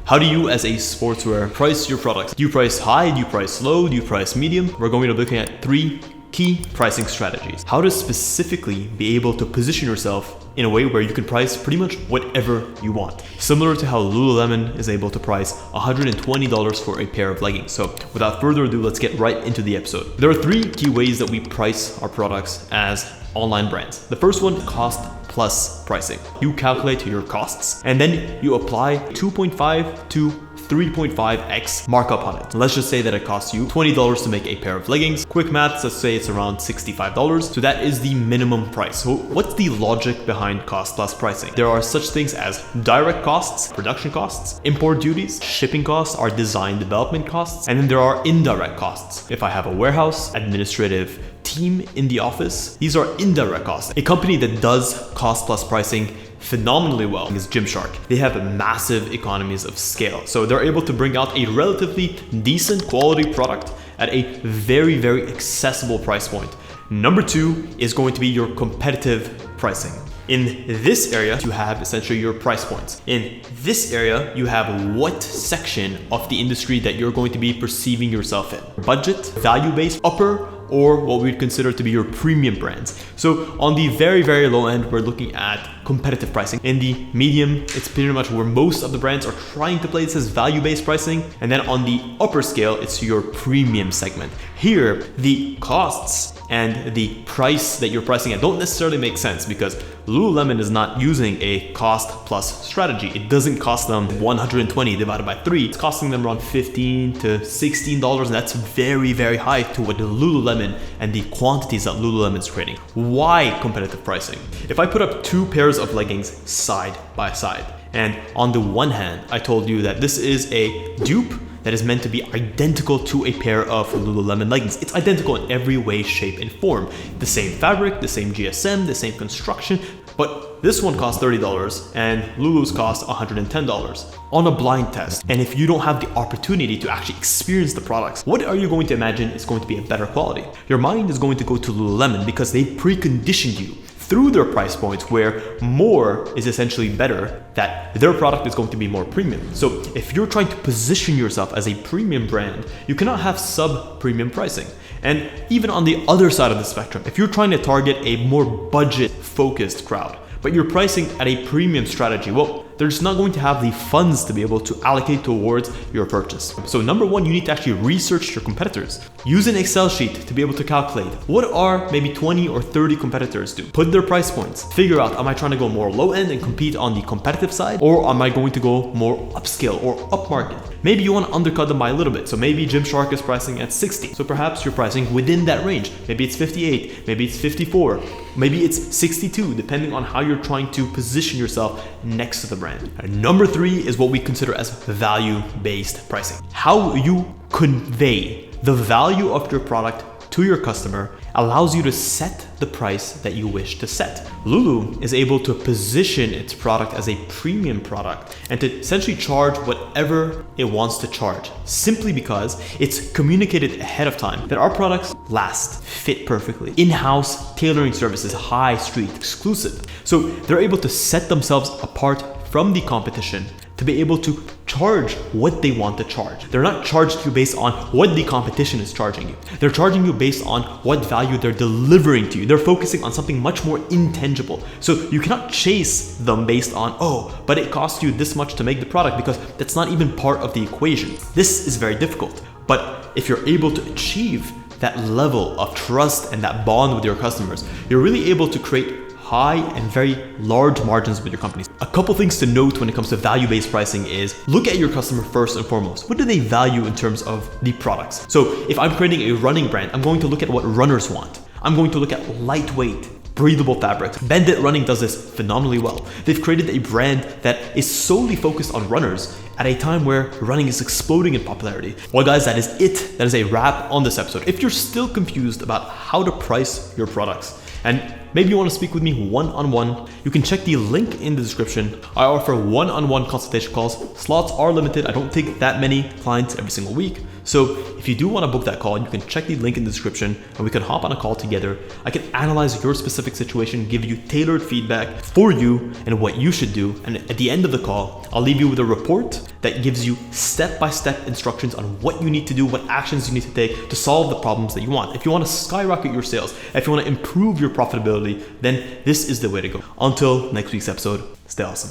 How do you as a sportswear price your products? Do you price high? Do you price low? Do you price medium? We're going to be looking at 3 key pricing strategies. How to specifically be able to position yourself in a way where you can price pretty much whatever you want. Similar to how Lululemon is able to price $120 for a pair of leggings. So without further ado, let's get right into the episode. There are 3 key ways that we price our products as online brands. The first one, cost plus pricing. You calculate your costs and then you apply 2.5 to 3.5x markup on it. Let's just say that it costs you $20 to make a pair of leggings. Quick maths, let's say it's around $65. So that is the minimum price. So what's the logic behind cost plus pricing? There are such things as direct costs, production costs, import duties, shipping costs, our design development costs, and then there are indirect costs. If I have a warehouse, administrative team in the office, these are indirect costs. A company that does cost plus pricing phenomenally well is Gymshark. They have massive economies of scale. So they're able to bring out a relatively decent quality product at a very, very accessible price point. Number 2 is going to be your competitive pricing. In this area, you have essentially your price points. In this area, you have what section of the industry that you're going to be perceiving yourself in. Budget, value-based, upper, or what we'd consider to be your premium brands. So on the very, very low end, we're looking at competitive pricing. In the medium, it's pretty much where most of the brands are trying to play. This as value-based pricing. And then on the upper scale, it's your premium segment. Here, the costs and the price that you're pricing at don't necessarily make sense because Lululemon is not using a cost plus strategy. It doesn't cost them $120 divided by 3. It's costing them around $15 to $16, and that's very, very high to what Lululemon and the quantities that Lululemon is creating. Why competitive pricing? If I put up 2 pairs of leggings side by side, and on the one hand, I told you that this is a dupe that is meant to be identical to a pair of Lululemon leggings. It's identical in every way, shape, and form. The same fabric, the same GSM, the same construction, but this one costs $30 and Lulu's costs $110 on a blind test. And if you don't have the opportunity to actually experience the products, what are you going to imagine is going to be a better quality? Your mind is going to go to Lululemon because they preconditioned you through their price points where more is essentially better, that their product is going to be more premium. So if you're trying to position yourself as a premium brand, you cannot have sub-premium pricing. And even on the other side of the spectrum, if you're trying to target a more budget-focused crowd, but you're pricing at a premium strategy, well, they're just not going to have the funds to be able to allocate towards your purchase. So number 1, you need to actually research your competitors. Use an Excel sheet to be able to calculate what are maybe 20 or 30 competitors do. Put their price points. Figure out, am I trying to go more low end and compete on the competitive side, or am I going to go more upscale or upmarket? Maybe you want to undercut them by a little bit. So maybe Gymshark is pricing at 60. So perhaps you're pricing within that range. Maybe it's 58, maybe it's 54, maybe it's 62, depending on how you're trying to position yourself next to the brand. And number 3 is what we consider as value-based pricing. How you convey the value of your product to your customer allows you to set the price that you wish to set. Lulu is able to position its product as a premium product and to essentially charge whatever it wants to charge, simply because it's communicated ahead of time that our products last, fit perfectly. In-house tailoring services, high street, exclusive. So they're able to set themselves apart from the competition to be able to charge what they want to charge. They're not charging you based on what the competition is charging you. They're charging you based on what value they're delivering to you. They're focusing on something much more intangible. So you cannot chase them based on, oh, but it costs you this much to make the product, because that's not even part of the equation. This is very difficult. But if you're able to achieve that level of trust and that bond with your customers, you're really able to create high and very large margins with your companies. A couple things to note when it comes to value-based pricing is look at your customer first and foremost. What do they value in terms of the products? So if I'm creating a running brand, I'm going to look at what runners want. I'm going to look at lightweight, breathable fabrics. Bandit Running does this phenomenally well. They've created a brand that is solely focused on runners at a time where running is exploding in popularity. Well guys, that is it. That is a wrap on this episode. If you're still confused about how to price your products, and maybe you want to speak with me one-on-one, you can check the link in the description. I offer one-on-one consultation calls. Slots are limited. I don't take that many clients every single week. So if you do want to book that call, you can check the link in the description and we can hop on a call together. I can analyze your specific situation, give you tailored feedback for you and what you should do. And at the end of the call, I'll leave you with a report that gives you step-by-step instructions on what you need to do, what actions you need to take to solve the problems that you want. If you want to skyrocket your sales, if you want to improve your profitability, then this is the way to go. Until next week's episode, stay awesome.